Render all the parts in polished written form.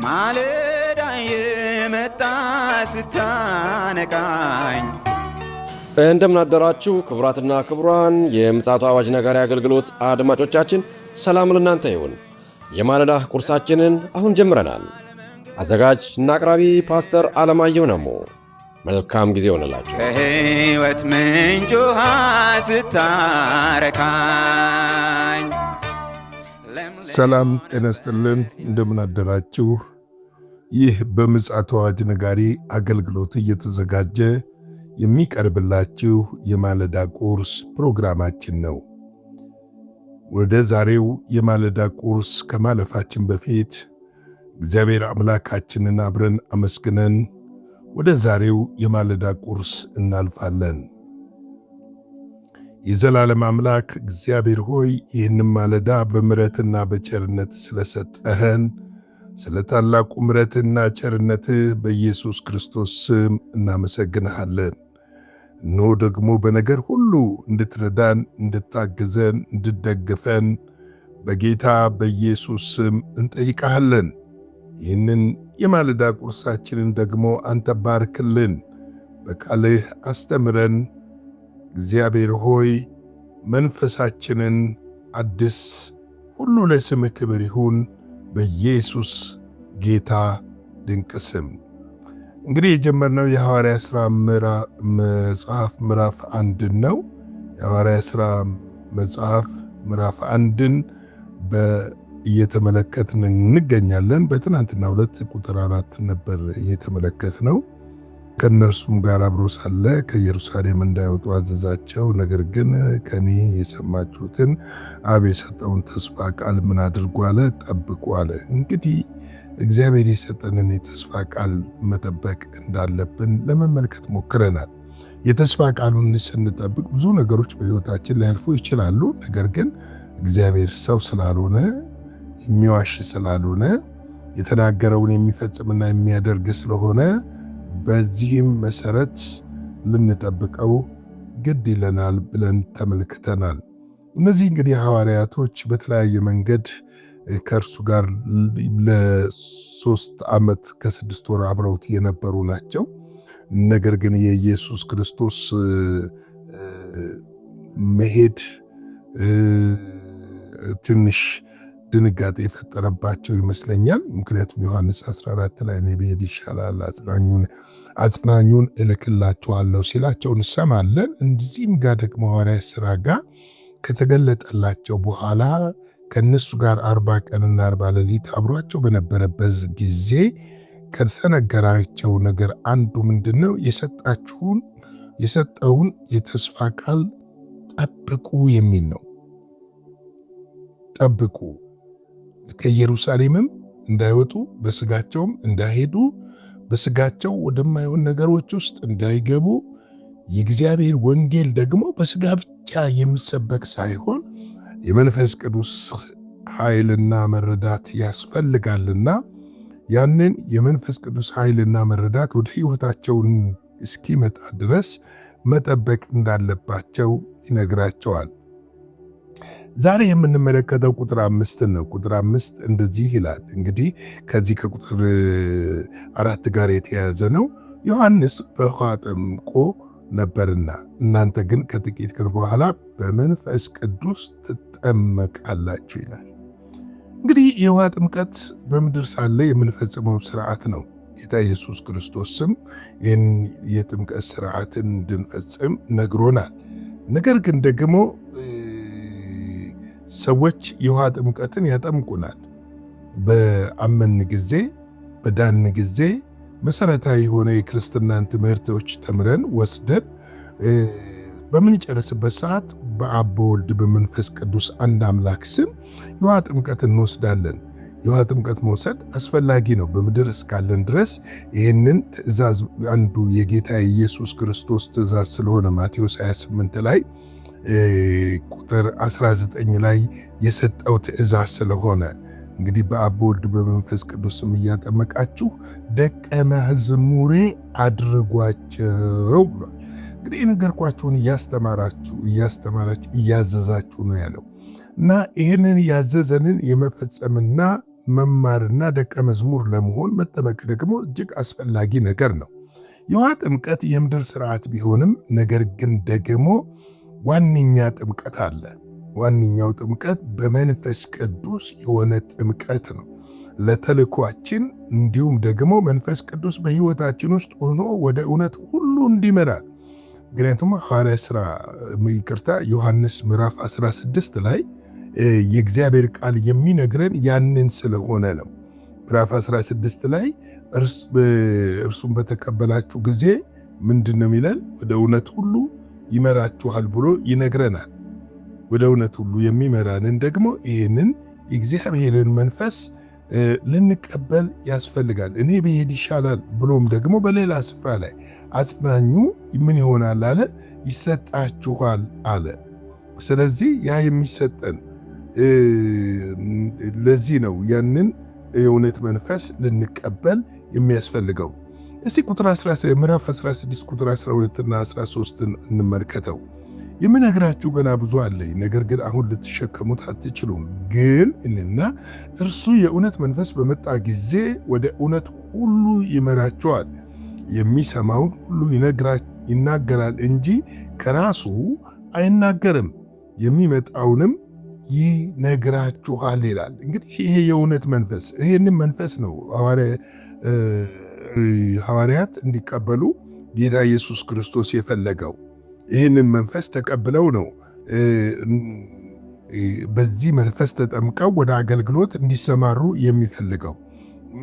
ማለዳ የመጣ ስታነቃኝ እንደምን አደራችሁ ክቡራትና ክቡራን የምፅዓቱ አዋጅ ነጋሪ አገልግሎት አድማጮቻችን፣ ሰላም ለእናንተ ይሁን። የማለዳ ቁርሳችንን አሁን ጀምረናል። አዘጋጅ እና አቅራቢ ፓስተር አለማየሁ ነሞ። መልካም ጊዜ ሆነላችሁ። ከሕይወት ምንጭ ውሃ ስታረካኝ ሰላም ጤና ይስጥልን። እንደምን አደራችሁ። ይህ በምፅዓቱ አዋጅ ነጋሪ አገልግሎት እየተዘጋጀ የሚቀርብላችሁ የማለዳ ቁርስ ፕሮግራማችን ነው። ወደ ዛሬው የማለዳ ቁርስ ከማለፋችን በፊት እግዚአብሔር አምላካችንን አብረን አመስግነን ወደ ዛሬው የማለዳ ቁርስ እናልፋለን። የዘላለም አምላክ እግዚአብሔር ሆይ ይህንን ማለዳ በምሕረትና በቸርነት ስለሰጠህን ስለ ታላቁ ምሕረትና ቸርነትህ በኢየሱስ ክርስቶስ ስም እናመሰግንሃለን። እነሆ ደግሞ በነገር ሁሉ እንድትረዳን፣ እንድታግዘን፣ እንድትደግፈን በጌታ በኢየሱስ ስም እንጠይቃለን። ይህንን የማለዳ ቁርሳችንን ደግሞ አንተ ባርክልን፣ በቃልህ አስተምረን። እግዚአብሔር ሆይ መንፈሳችንን አድስ። ሁሉ ለስምህ ክብር ይሁን በኢየሱስ ጌታ ድንቅ ስም። እንግዲህ የጀመርነው የሐዋርያ ሥራ መጽሐፍ ምዕራፍ 1 ነው። የሐዋርያ ሥራ መጽሐፍ ምዕራፍ 1ን እየተመለከትን እንገኛለን። በትናንትናው ዕለት ቁጥር 4 ነበር እየተመለከትነው። ከእነርሱም ጋር አብሮ ሳለ ከኢየሩሳሌም እንዳይወጡ አዘዛቸው። ነገር ግን ከኔ የሰማችሁትን አብ የሰጠውን ተስፋ ቃል ምን አድርጉ አለ? ጠብቁ አለ። እንግዲህ እግዚአብሔር የሰጠንን የተስፋ ቃል መጠበቅ እንዳለብን ለመመልከት ሞክረናል። የተስፋ ቃሉን ስንጠብቅ ብዙ ነገሮች በሕይወታችን ሊያልፉ ይችላሉ። ነገር ግን እግዚአብሔር ሰው ስላልሆነ የሚዋሽ ስላልሆነ የተናገረውን የሚፈጽምና የሚያደርግ ስለሆነ በዚህም መሰረት ልንጠብቀው ግድ ይለናል ብለን ተመልክተናል። እነዚህ እንግዲህ ሐዋርያቶች በተለያየ መንገድ ከእርሱ ጋር ለ3 ዓመት ከ6 ወር አብረውት የነበሩ ናቸው። ነገር ግን የኢየሱስ ክርስቶስ መሄድ ትንሽ ድንጋጤ የፈጠረባቸው ይመስለኛል። ምክንያቱም ዮሐንስ 14 ላይ እኔ ብሄድ ይሻላል፣ አጽናኙን እልክላችኋለሁ ሲላቸው እንሰማለን። እንደዚህም ጋር ደግሞ ሐዋርያ ሥራ ጋር ከተገለጠላቸው በኋላ ከእነሱ ጋር 40 ቀንና 40 ሌሊት አብሯቸው በነበረበት ጊዜ ከተነገራቸው ነገር አንዱ ምንድነው? የሰጠውን የተስፋ ቃል ጠብቁ የሚል ነው። ጠብቁ፣ ከኢየሩሳሌምም እንዳይወጡ፣ በስጋቸውም እንዳይሄዱ፣ በስጋቸው ወደማይሆን ነገሮች ውስጥ እንዳይገቡ፣ የእግዚአብሔር ወንጌል ደግሞ በስጋ ብቻ የሚሰበክ ሳይሆን የመንፈስ ቅዱስ ኃይልና መረዳት ያስፈልጋልና ያንን የመንፈስ ቅዱስ ኃይልና መረዳት ወደ ሕይወታቸውን እስኪመጣ ድረስ መጠበቅ እንዳለባቸው ይነግራቸዋል። ዛሬ የምንመለከተው ቁጥር 5 ነው። ቁጥር 5 እንደዚህ ይላል። እንግዲህ ከዚህ ከቁጥር 4 ጋር የተያያዘ ነው። ዮሐንስ በውኃ ጠምቆ ነበርና እናንተ ግን ከጥቂት ቀን በኋላ በመንፈስ ቅዱስ ትጠመቃላችሁ ይላል። እንግዲህ የውኃ ጥምቀት በምድር ሳለ የምንፈጽመው ስርዓት ነው። ጌታ ኢየሱስ ክርስቶስም ይህን የጥምቀት ስርዓትን እንድንፈጽም ነግሮናል። ነገር ግን ደግሞ ሰዎች የውኃ ጥምቀትን ያጠምቁናል። በአመን ጊዜ በዳን ጊዜ መሰረታዊ የሆነ የክርስትናን ትምህርቶች ተምረን ወስደን በምንጨርስበት ሰዓት በአብ በወልድ በመንፈስ ቅዱስ አንድ አምላክ ስም የውኃ ጥምቀት እንወስዳለን። የውኃ ጥምቀት መውሰድ አስፈላጊ ነው። በምድር እስካለን ድረስ ይህንን ትእዛዝ አንዱ የጌታ ኢየሱስ ክርስቶስ ትእዛዝ ስለሆነ ማቴዎስ 28 ላይ ቁጥር 19 ላይ የሰጠው ትእዛዝ ስለሆነ እንግዲህ በአብ በወልድ በመንፈስ ቅዱስም እያጠመቃችሁ ደቀ መዛሙርቴ አድርጓቸው ብሏል። እንግዲህ የነገርኳችሁን እያስተማራችሁ እያዘዛችሁ ነው ያለው እና ይህንን ያዘዘንን የመፈጸምና መማርና ደቀ መዝሙር ለመሆን መጠመቅ ደግሞ እጅግ አስፈላጊ ነገር ነው። የውሃ ጥምቀት የምድር ስርዓት ቢሆንም ነገር ግን ደግሞ ዋነኛ ጥምቀት አለ። ዋነኛው ጥምቀት በመንፈስ ቅዱስ የሆነ ጥምቀት ነው። ለተልኳችን እንዲሁም ደግሞ መንፈስ ቅዱስ በሕይወታችን ውስጥ ሆኖ ወደ እውነት ሁሉ እንዲመራል። ምክንያቱም ሐዋርያ ሥራ ዮሐንስ ምዕራፍ 16 ላይ የእግዚአብሔር ቃል የሚነግረን ያንን ስለሆነ ነው። ምዕራፍ 16 ላይ እርሱን በተቀበላችሁ ጊዜ ምንድን ነው የሚለን? ወደ እውነት ሁሉ ይመራችኋል ብሎ ይነግረናል። ወደ እውነት ሁሉ የሚመራንን ደግሞ ይህንን የእግዚአብሔርን መንፈስ ልንቀበል ያስፈልጋል። እኔ ብሄድ ይሻላል ብሎም ደግሞ በሌላ ስፍራ ላይ አጽናኙ ምን ይሆናል አለ? ይሰጣችኋል አለ። ስለዚህ ያ የሚሰጠን ለዚህ ነው ያንን የእውነት መንፈስ ልንቀበል የሚያስፈልገው። እስቲ ምዕራፍ 16 ቁጥር 12 እና 13 እንመልከተው። የምነግራችሁ ገና ብዙ አለኝ፣ ነገር ግን አሁን ልትሸከሙት አትችሉም። ግን እና እርሱ የእውነት መንፈስ በመጣ ጊዜ ወደ እውነት ሁሉ ይመራችኋል። የሚሰማውን ሁሉ ይናገራል እንጂ ከራሱ አይናገርም፣ የሚመጣውንም ይነግራችኋል ይላል። እንግዲህ ይሄ የእውነት መንፈስ ይህንን መንፈስ ነው ሐዋርያት እንዲቀበሉ ጌታ ኢየሱስ ክርስቶስ የፈለገው። ይህንን መንፈስ ተቀብለው ነው በዚህ መንፈስ ተጠምቀው ወደ አገልግሎት እንዲሰማሩ የሚፈልገው።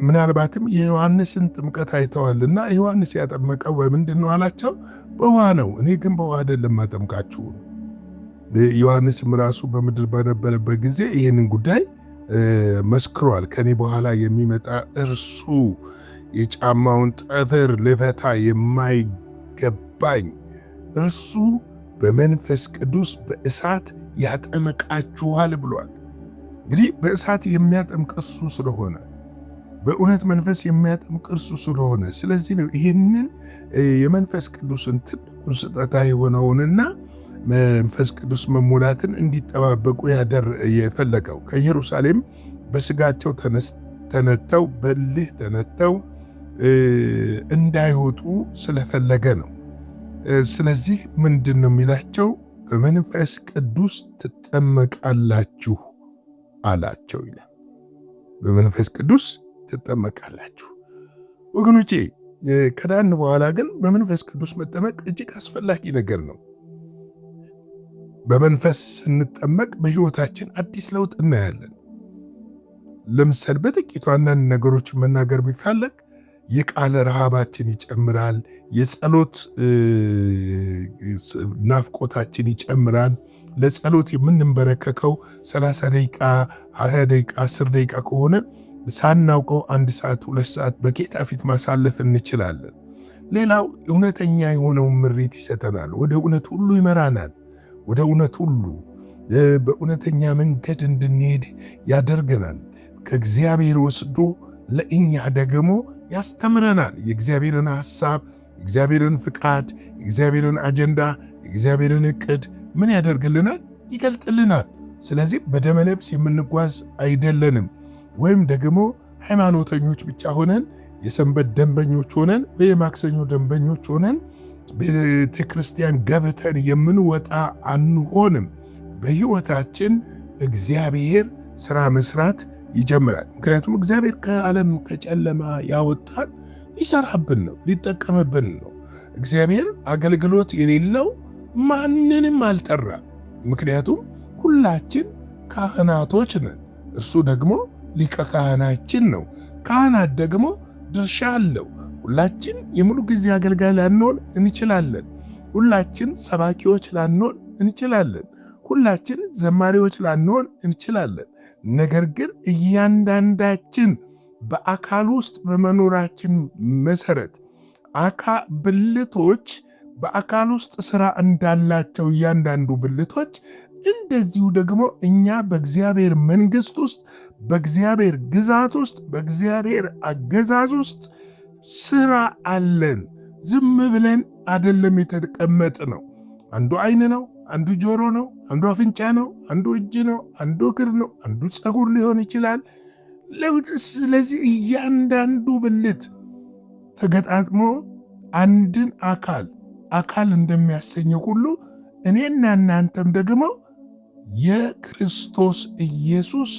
ምናልባትም የዮሐንስን ጥምቀት አይተዋልና ዮሐንስ ያጠመቀው በምንድን ነው አላቸው? በውሃ ነው። እኔ ግን በውሃ አይደለም ማጠምቃችሁ። ዮሐንስም ራሱ በምድር በነበረበት ጊዜ ይህንን ጉዳይ መስክሯል። ከኔ በኋላ የሚመጣ እርሱ የጫማውን ጠፍር ልፈታ የማይገባኝ እርሱ በመንፈስ ቅዱስ በእሳት ያጠምቃችኋል ብሏል። እንግዲህ በእሳት የሚያጠምቅ እርሱ ስለሆነ፣ በእውነት መንፈስ የሚያጠምቅ እርሱ ስለሆነ፣ ስለዚህ ነው ይህንን የመንፈስ ቅዱስን ትልቁን ስጦታ የሆነውንና መንፈስ ቅዱስ መሙላትን እንዲጠባበቁ የፈለገው። ከኢየሩሳሌም በስጋቸው ተነተው በልህ ተነተው እንዳይወጡ ስለፈለገ ነው። ስለዚህ ምንድን ነው የሚላቸው? በመንፈስ ቅዱስ ትጠመቃላችሁ አላቸው ይላል። በመንፈስ ቅዱስ ትጠመቃላችሁ። ወገኖቼ ከዳን በኋላ ግን በመንፈስ ቅዱስ መጠመቅ እጅግ አስፈላጊ ነገር ነው። በመንፈስ ስንጠመቅ በሕይወታችን አዲስ ለውጥ እናያለን። ለምሳሌ በጥቂቱ አንዳንድ ነገሮችን መናገር ቢፈለግ የቃለ ረሃባችን ይጨምራል። የጸሎት ናፍቆታችን ይጨምራል። ለጸሎት የምንበረከከው 30 ደቂቃ፣ 20 ደቂቃ፣ 10 ደቂቃ ከሆነ ሳናውቀው 1 ሰዓት፣ 2 ሰዓት በጌታ ፊት ማሳለፍ እንችላለን። ሌላው እውነተኛ የሆነውን ምሪት ይሰጠናል። ወደ እውነት ሁሉ ይመራናል። ወደ እውነት ሁሉ በእውነተኛ መንገድ እንድንሄድ ያደርገናል። ከእግዚአብሔር ወስዶ ለእኛ ደግሞ ያስተምረናል። የእግዚአብሔርን ሐሳብ፣ የእግዚአብሔርን ፍቃድ፣ የእግዚአብሔርን አጀንዳ፣ የእግዚአብሔርን ዕቅድ ምን ያደርግልናል? ይገልጥልናል። ስለዚህ በደመነፍስ የምንጓዝ አይደለንም። ወይም ደግሞ ሃይማኖተኞች ብቻ ሆነን የሰንበት ደንበኞች ሆነን ወይ የማክሰኞ ደንበኞች ሆነን ቤተ ክርስቲያን ገብተን የምንወጣ አንሆንም። በሕይወታችን እግዚአብሔር ሥራ መስራት ይጀምራል። ምክንያቱም እግዚአብሔር ከዓለም ከጨለማ ያወጣን ሊሰራብን ነው፣ ሊጠቀምብን ነው። እግዚአብሔር አገልግሎት የሌለው ማንንም አልጠራም። ምክንያቱም ሁላችን ካህናቶች ነን። እርሱ ደግሞ ሊቀ ካህናችን ነው። ካህናት ደግሞ ድርሻ አለው። ሁላችን የሙሉ ጊዜ አገልጋይ ላንሆን እንችላለን። ሁላችን ሰባኪዎች ላንሆን እንችላለን። ሁላችን ዘማሪዎች ላንሆን እንችላለን። ነገር ግን እያንዳንዳችን በአካል ውስጥ በመኖራችን መሰረት ብልቶች በአካል ውስጥ ስራ እንዳላቸው እያንዳንዱ ብልቶች እንደዚሁ ደግሞ እኛ በእግዚአብሔር መንግሥት ውስጥ በእግዚአብሔር ግዛት ውስጥ በእግዚአብሔር አገዛዝ ውስጥ ስራ አለን። ዝም ብለን አይደለም የተቀመጥ ነው። አንዱ ዓይን ነው፣ አንዱ ጆሮ ነው፣ አንዱ አፍንጫ ነው፣ አንዱ እጅ ነው፣ አንዱ እግር ነው፣ አንዱ ፀጉር ሊሆን ይችላል። ስለዚህ እያንዳንዱ ብልት ተገጣጥሞ አንድን አካል እንደሚያሰኘው ሁሉ እኔና እናንተም ደግሞ የክርስቶስ ኢየሱስ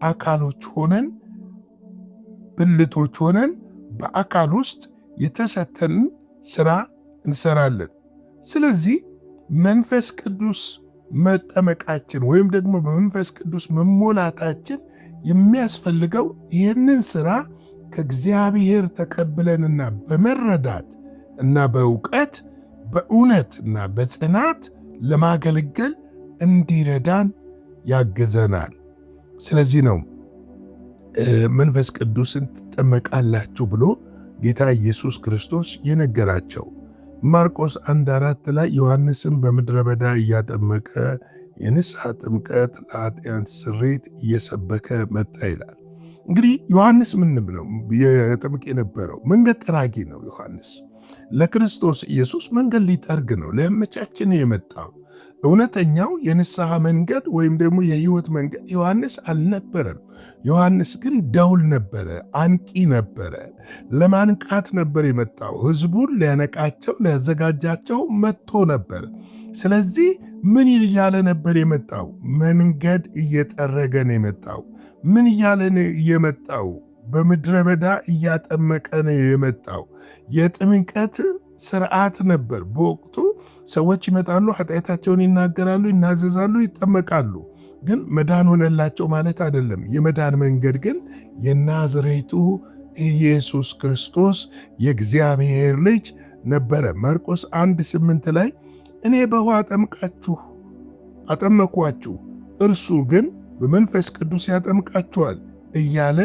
አካሎች ሆነን ብልቶች ሆነን በአካል ውስጥ የተሰጠንን ስራ እንሰራለን። ስለዚህ መንፈስ ቅዱስ መጠመቃችን ወይም ደግሞ በመንፈስ ቅዱስ መሞላታችን የሚያስፈልገው ይህንን ስራ ከእግዚአብሔር ተቀብለንና በመረዳት እና በእውቀት በእውነት እና በጽናት ለማገልገል እንዲረዳን ያግዘናል። ስለዚህ ነው መንፈስ ቅዱስን ትጠመቃላችሁ ብሎ ጌታ ኢየሱስ ክርስቶስ የነገራቸው። ማርቆስ 1:4 ላይ ዮሐንስም በምድረ በዳ እያጠመቀ የንስሐ ጥምቀት ለኃጢአት ስርየት እየሰበከ መጣ ይላል። እንግዲህ ዮሐንስ ምንም ነው የጠምቅ የነበረው? መንገድ ጠራጊ ነው። ዮሐንስ ለክርስቶስ ኢየሱስ መንገድ ሊጠርግ ነው፣ ሊያመቻችን የመጣው። እውነተኛው የንስሐ መንገድ ወይም ደግሞ የህይወት መንገድ ዮሐንስ አልነበረም። ዮሐንስ ግን ደውል ነበረ፣ አንቂ ነበረ። ለማንቃት ነበር የመጣው። ህዝቡን ሊያነቃቸው ሊያዘጋጃቸው መጥቶ ነበር። ስለዚህ ምን እያለ ነበር የመጣው? መንገድ እየጠረገ ነው የመጣው። ምን እያለ ነው የመጣው? በምድረ በዳ እያጠመቀ ነው የመጣው። የጥምቀት ስርዓት ነበር። በወቅቱ ሰዎች ይመጣሉ፣ ኃጢአታቸውን ይናገራሉ፣ ይናዘዛሉ፣ ይጠመቃሉ። ግን መዳን ሆነላቸው ማለት አይደለም። የመዳን መንገድ ግን የናዝሬቱ ኢየሱስ ክርስቶስ የእግዚአብሔር ልጅ ነበረ። ማርቆስ 1:8 ላይ እኔ በውሃ አጠመኳችሁ፣ እርሱ ግን በመንፈስ ቅዱስ ያጠምቃችኋል እያለ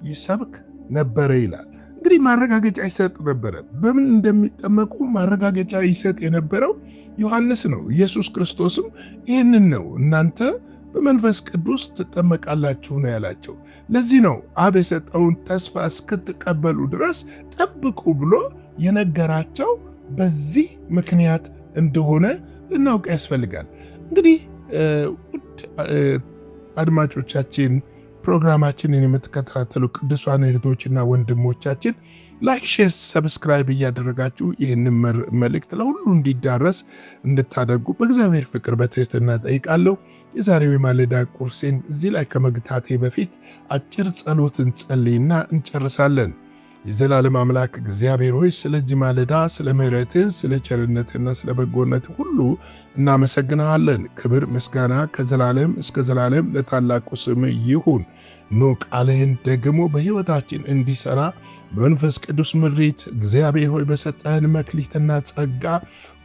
ይሰብክ ነበረ ይላል። እንግዲህ ማረጋገጫ ይሰጥ ነበረ። በምን እንደሚጠመቁ ማረጋገጫ ይሰጥ የነበረው ዮሐንስ ነው። ኢየሱስ ክርስቶስም ይህንን ነው እናንተ በመንፈስ ቅዱስ ትጠመቃላችሁ ነው ያላቸው። ለዚህ ነው አብ የሰጠውን ተስፋ እስክትቀበሉ ድረስ ጠብቁ ብሎ የነገራቸው። በዚህ ምክንያት እንደሆነ ልናውቅ ያስፈልጋል። እንግዲህ ውድ አድማጮቻችን ፕሮግራማችንን የምትከታተሉ ቅዱሳን እህቶችና ወንድሞቻችን ላይክ፣ ሼር፣ ሰብስክራይብ እያደረጋችሁ ይህንን መልእክት ለሁሉ እንዲዳረስ እንድታደርጉ በእግዚአብሔር ፍቅር በትህትና ጠይቃለሁ። የዛሬው የማለዳ ቁርሴን እዚህ ላይ ከመግታቴ በፊት አጭር ጸሎትን ጸልይና እንጨርሳለን። የዘላለም አምላክ እግዚአብሔር ሆይ ስለዚህ ማለዳ ስለ ምሕረትህ፣ ስለ ቸርነትና ስለ በጎነት ሁሉ እናመሰግንሃለን። ክብር ምስጋና ከዘላለም እስከ ዘላለም ለታላቁ ስም ይሁን። ኖ ቃልህን ደግሞ በሕይወታችን እንዲሠራ በመንፈስ ቅዱስ ምሪት እግዚአብሔር ሆይ በሰጠህን መክሊትና ጸጋ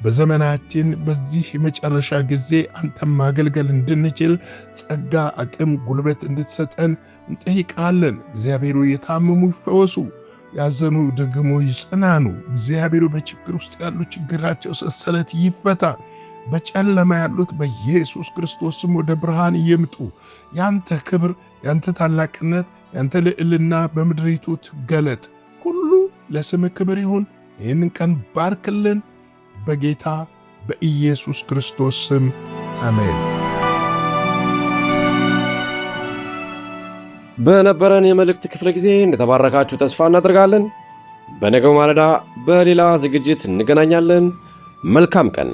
በዘመናችን በዚህ የመጨረሻ ጊዜ አንተም ማገልገል እንድንችል ጸጋ፣ አቅም፣ ጉልበት እንድትሰጠን እንጠይቃለን። እግዚአብሔር ሆይ የታመሙ ይፈወሱ፣ ያዘኑ ደግሞ ይጽናኑ። እግዚአብሔር በችግር ውስጥ ያሉ ችግራቸው ሰንሰለት ይፈታ። በጨለማ ያሉት በኢየሱስ ክርስቶስ ስም ወደ ብርሃን ይምጡ። ያንተ ክብር፣ ያንተ ታላቅነት፣ ያንተ ልዕልና በምድሪቱ ትገለጥ። ሁሉ ለስም ክብር ይሁን። ይህንን ቀን ባርክልን። በጌታ በኢየሱስ ክርስቶስ ስም አሜን። በነበረን የመልእክት ክፍለ ጊዜ እንደተባረካችሁ ተስፋ እናደርጋለን። በነገው ማለዳ በሌላ ዝግጅት እንገናኛለን። መልካም ቀን።